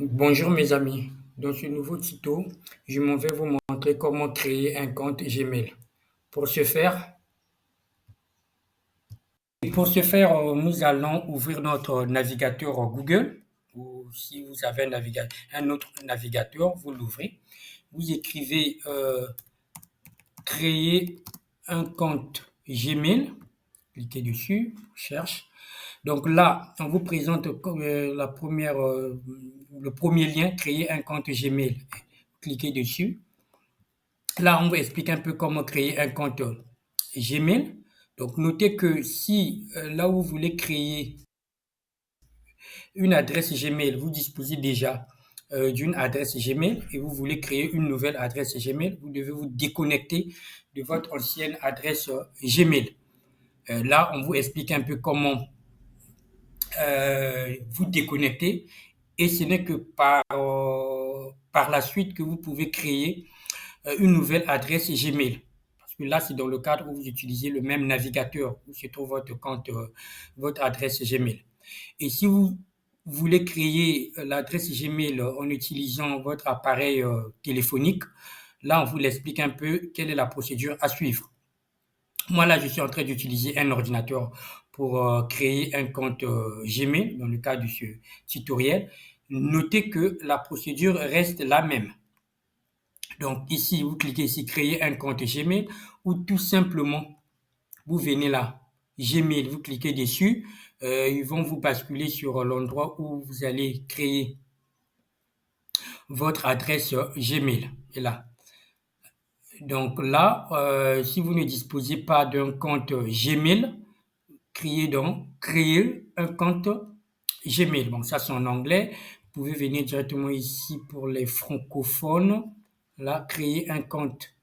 Bonjour mes amis, dans ce nouveau tuto, je m'en vais vous montrer comment créer un compte Gmail. Pour ce faire, nous allons ouvrir notre navigateur Google, ou si vous avez un autre navigateur, vous l'ouvrez. Vous écrivez créer un compte Gmail, cliquez dessus, cherche. Donc là, on vous présente le premier lien, créer un compte Gmail. Cliquez dessus. Là, on vous explique un peu comment créer un compte Gmail. Donc, notez que si là où vous voulez créer une adresse Gmail, vous disposez déjà d'une adresse Gmail et vous voulez créer une nouvelle adresse Gmail, vous devez vous déconnecter de votre ancienne adresse Gmail. Là, on vous explique un peu comment vous déconnecter et ce n'est que par la suite que vous pouvez créer une nouvelle adresse Gmail. Parce que là, c'est dans le cadre où vous utilisez le même navigateur où se trouve votre compte, votre adresse Gmail. Et si vous voulez créer l'adresse Gmail en utilisant votre appareil téléphonique, là, on vous explique un peu quelle est la procédure à suivre. Moi, là, je suis en train d'utiliser un ordinateur pour créer un compte Gmail dans le cadre de ce tutoriel. Notez que la procédure reste la même. Donc ici, vous cliquez ici, créer un compte Gmail ou tout simplement, vous venez là, Gmail, vous cliquez dessus. Ils vont vous basculer sur l'endroit où vous allez créer votre adresse Gmail. Et là. Donc là, si vous ne disposez pas d'un compte Gmail, créer un compte Gmail. Bon, ça c'est en anglais. Vous pouvez venir directement ici pour les francophones. Là, créer un compte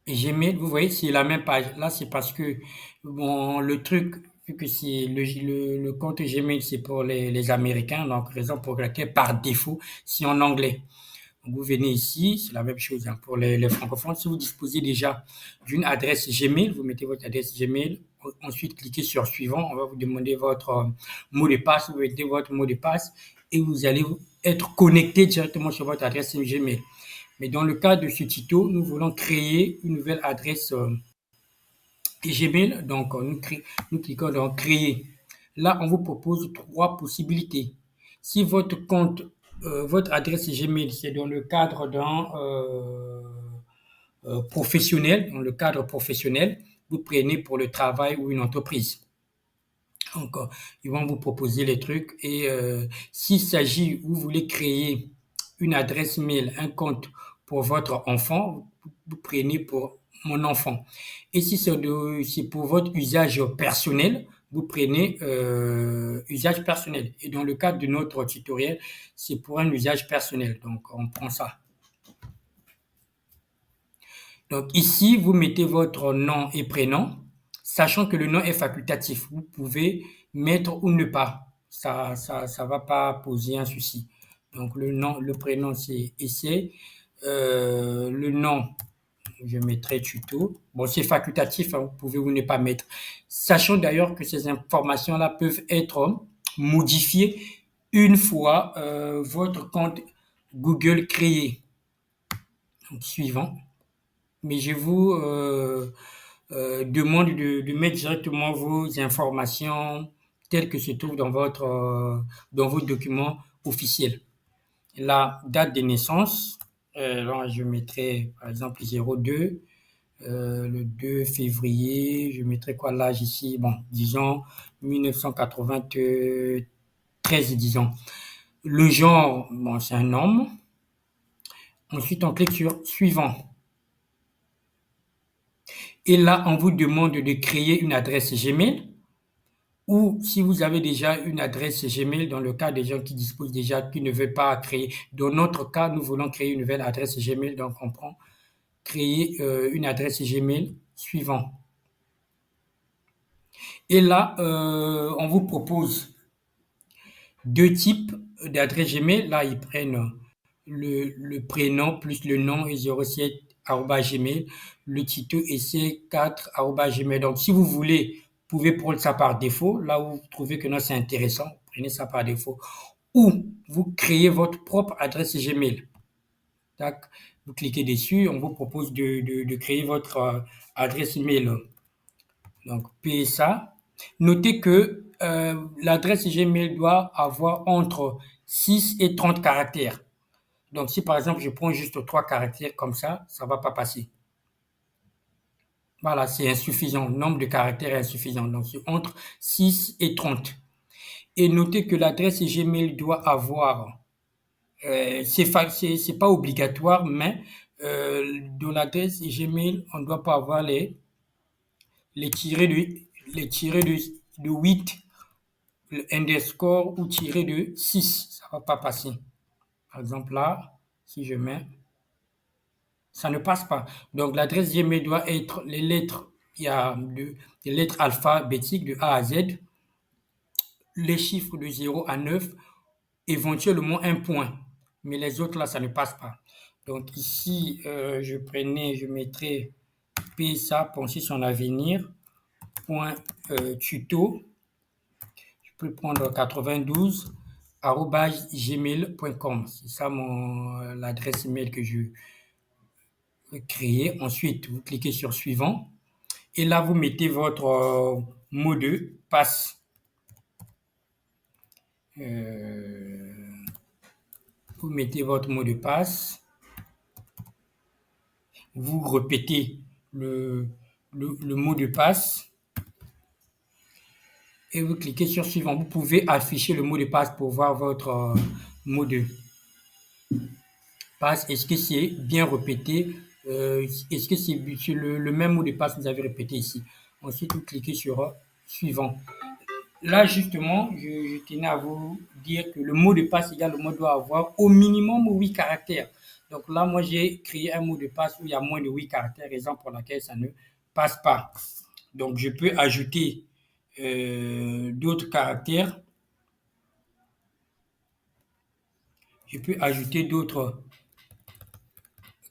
Gmail, vous voyez, c'est la même page. Là, c'est parce que, bon, le truc, vu que c'est le compte Gmail, c'est pour les Américains, donc raison pour laquelle, par défaut, c'est en anglais. Donc, vous venez ici, c'est la même chose hein, pour les francophones. Si vous disposez déjà d'une adresse Gmail, vous mettez votre adresse Gmail, ensuite cliquez sur suivant, on va vous demander votre mot de passe, vous mettez votre mot de passe et vous allez être connecté directement sur votre adresse Gmail. Mais dans le cas de ce tuto, nous voulons créer une nouvelle adresse Gmail. Donc, nous cliquons dans créer. Là, on vous propose trois possibilités. Si votre compte, votre adresse Gmail, c'est dans le cadre d'un professionnel, dans le cadre professionnel, vous prenez pour le travail ou une entreprise. Donc, ils vont vous proposer les trucs. Et s'il s'agit, vous voulez créer une adresse mail, un compte pour votre enfant, vous prenez pour mon enfant. Et si c'est pour votre usage personnel, vous prenez usage personnel. Et dans le cadre de notre tutoriel, c'est pour un usage personnel. Donc, on prend ça. Donc, ici, vous mettez votre nom et prénom, sachant que le nom est facultatif. Vous pouvez mettre ou ne pas. Ça va pas poser un souci. Donc, le nom, le prénom, c'est essai. Le nom, je mettrai tuto. Bon, c'est facultatif, hein, vous pouvez ou ne pas mettre. Sachant d'ailleurs que ces informations-là peuvent être modifiées une fois votre compte Google créé. Donc, suivant. Mais je vous demande de mettre directement vos informations telles que se trouvent dans vos documents officiels. La date de naissance, là, je mettrai par exemple 02, le 2 février, je mettrai quoi l'âge ici? Bon, disons 1993, disons. Le genre, bon, c'est un homme. Ensuite, on clique sur suivant. Et là, on vous demande de créer une adresse Gmail ou si vous avez déjà une adresse Gmail, dans le cas des gens qui disposent déjà, qui ne veulent pas créer. Dans notre cas, nous voulons créer une nouvelle adresse Gmail, donc on prend créer une adresse Gmail suivant. Et là, on vous propose deux types d'adresses Gmail. Là, ils prennent le prénom plus le nom et 07 @gmail, le tuto essai 4 @gmail. Donc, si vous voulez, vous pouvez prendre ça par défaut. Là où vous trouvez que non, c'est intéressant, vous prenez ça par défaut. Ou vous créez votre propre adresse Gmail. Tac, vous cliquez dessus, on vous propose de créer votre adresse email. Donc, payez ça. Notez que l'adresse Gmail doit avoir entre 6 et 30 caractères. Donc, si par exemple, je prends juste 3 caractères comme ça ne va pas passer. Voilà, c'est insuffisant. Le nombre de caractères est insuffisant. Donc, c'est entre 6 et 30. Et notez que l'adresse Gmail doit avoir, c'est pas obligatoire, mais dans l'adresse Gmail, on ne doit pas avoir les tirés les tirés de 8, le underscore ou tiré de 6. Ça ne va pas passer. Par exemple, là, si je mets, ça ne passe pas. Donc, l'adresse Gmail doit être les lettres, il y a des lettres alphabétiques de A à Z, les chiffres de 0 à 9, éventuellement un point. Mais les autres, là, ça ne passe pas. Donc, ici, je mettrais PSA, penser son avenir, point tuto. Je peux prendre 92 gmail.com. C'est ça l'adresse email que je vais créer. Ensuite, vous cliquez sur suivant. Et là, vous mettez votre mot de passe. Vous mettez votre mot de passe. Vous répétez le mot de passe. Et vous cliquez sur suivant. Vous pouvez afficher le mot de passe pour voir votre mot de passe. Est-ce que c'est bien répété? Est-ce que c'est le même mot de passe que vous avez répété ici? Ensuite, vous cliquez sur suivant. Là, justement, je tenais à vous dire que le mot de passe également doit avoir au minimum 8 caractères. Donc là, moi, j'ai créé un mot de passe où il y a moins de 8 caractères, raison pour laquelle ça ne passe pas. Donc, je peux ajouter d'autres caractères. Je peux ajouter d'autres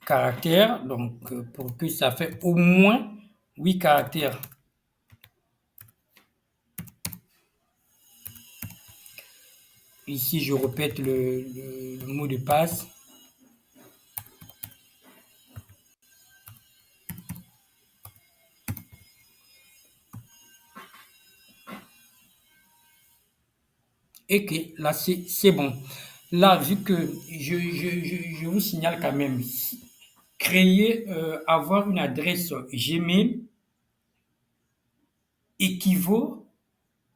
caractères, donc pour que ça fait au moins 8 caractères. Ici, je répète le mot de passe. Et que là, c'est bon. Là, vu que je vous signale quand même, créer, avoir une adresse Gmail équivaut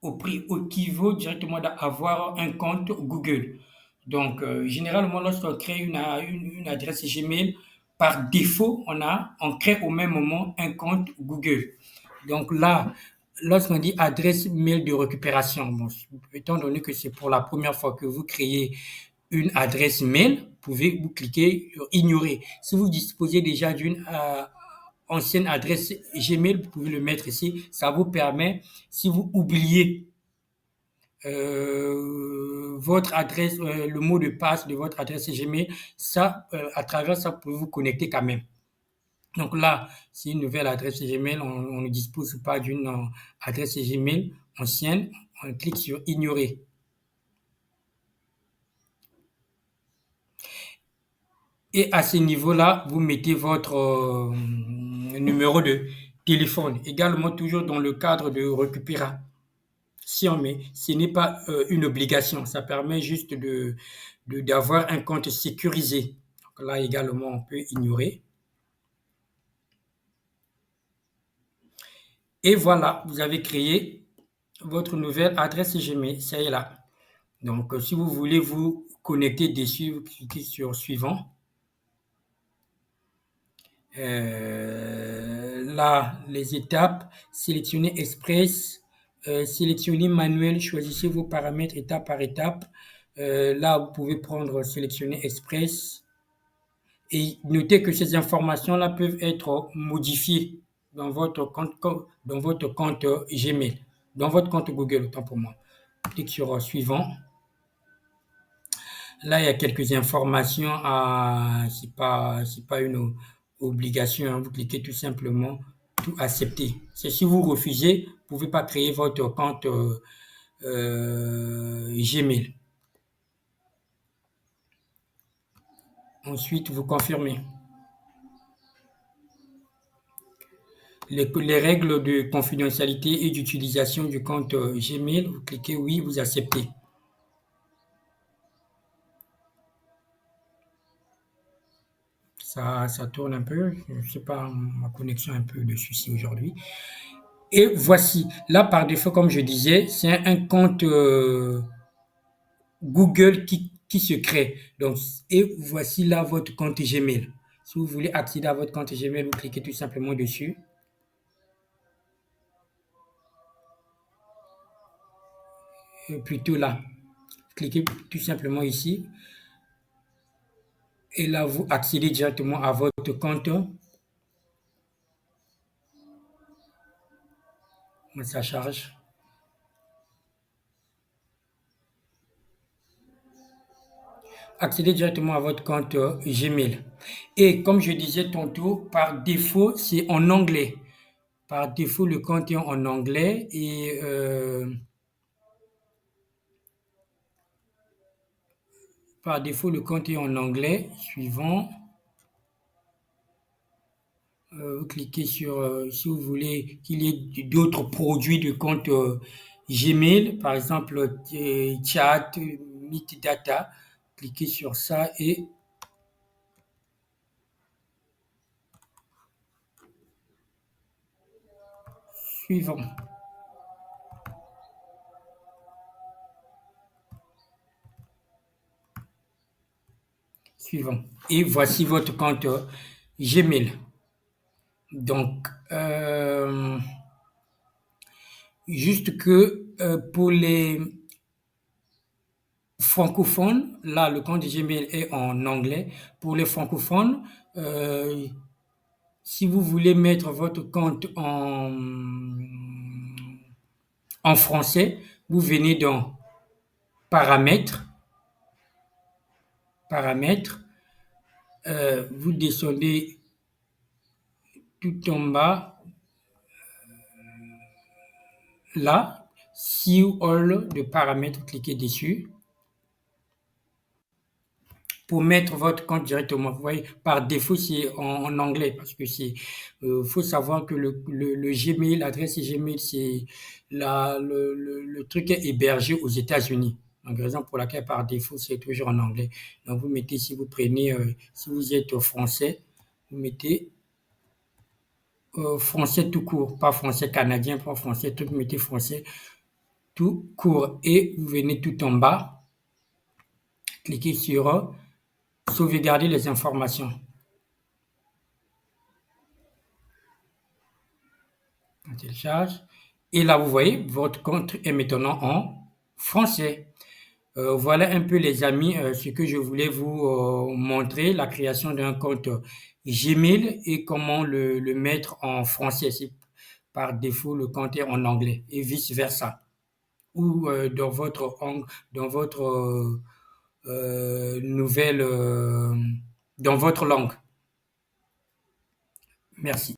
au prix, équivaut directement d'avoir un compte Google. Donc, généralement, lorsqu'on crée une adresse Gmail, par défaut, on crée au même moment un compte Google. Donc là, lorsqu'on dit adresse mail de récupération, bon, étant donné que c'est pour la première fois que vous créez une adresse mail, vous cliquer sur ignorer. Si vous disposez déjà d'une ancienne adresse Gmail, vous pouvez le mettre ici. Ça vous permet, si vous oubliez votre adresse, le mot de passe de votre adresse Gmail, ça, à travers ça, vous pouvez vous connecter quand même. Donc là, c'est une nouvelle adresse Gmail, on ne dispose pas d'une adresse Gmail ancienne, on clique sur ignorer. Et à ce niveau-là, vous mettez votre numéro de téléphone, également toujours dans le cadre de récupération. Mais ce n'est pas une obligation, ça permet juste d'avoir un compte sécurisé. Donc là également, on peut ignorer. Et voilà, vous avez créé votre nouvelle adresse Gmail, ça y est là. Donc, si vous voulez vous connecter dessus, vous cliquez sur suivant. Là, les étapes, sélectionnez Express, sélectionnez manuel, choisissez vos paramètres étape par étape. Là, vous pouvez sélectionner Express et notez que ces informations-là peuvent être modifiées dans votre compte Gmail, dans votre compte Google, autant pour moi. Clique sur suivant. Là, il y a quelques informations c'est pas une obligation, hein. Vous cliquez tout simplement tout accepter. C'est si vous refusez, vous ne pouvez pas créer votre compte Gmail. Ensuite, vous confirmez. Les règles de confidentialité et d'utilisation du compte Gmail, vous cliquez oui, vous acceptez. Ça tourne un peu, je ne sais pas, ma connexion est un peu de souci aujourd'hui. Et voici, là par défaut, comme je disais, c'est un compte Google qui se crée. Donc, et voici là votre compte Gmail. Si vous voulez accéder à votre compte Gmail, vous cliquez tout simplement dessus. Et plutôt là, cliquez tout simplement ici. Et là, vous accédez directement à votre compte. Ça charge. Accédez directement à votre compte Gmail. Et comme je disais tantôt, par défaut, c'est en anglais. Par défaut, le compte est en anglais et par défaut, le compte est en anglais. Suivant, vous cliquez sur, si vous voulez qu'il y ait d'autres produits de compte Gmail, par exemple chat, Meet Data, cliquez sur ça et suivant. Suivant. Et voici votre compte Gmail. Donc, juste que pour les francophones, là, le compte Gmail est en anglais. Pour les francophones, euh, si vous voulez mettre votre compte en français, vous venez dans Paramètres, Paramètres, vous descendez tout en bas, là, See All de Paramètres, vous cliquez dessus. Pour mettre votre compte directement. Vous voyez, par défaut, c'est en anglais parce que faut savoir que le Gmail, l'adresse Gmail, c'est le truc est hébergé aux États-Unis. Donc, raison pour laquelle par défaut, c'est toujours en anglais. Donc, vous mettez, si vous prenez, si vous êtes français, vous mettez français tout court, pas français canadien, pas français tout, vous mettez français tout court et vous venez tout en bas, cliquez sur sauvegarder les informations. On télécharge. Et là, vous voyez, votre compte est maintenant en français. Voilà un peu les amis ce que je voulais vous montrer, la création d'un compte Gmail et comment le mettre en français. Si par défaut le compte est en anglais et vice versa. Ou dans votre nouvelle, dans votre langue. Merci.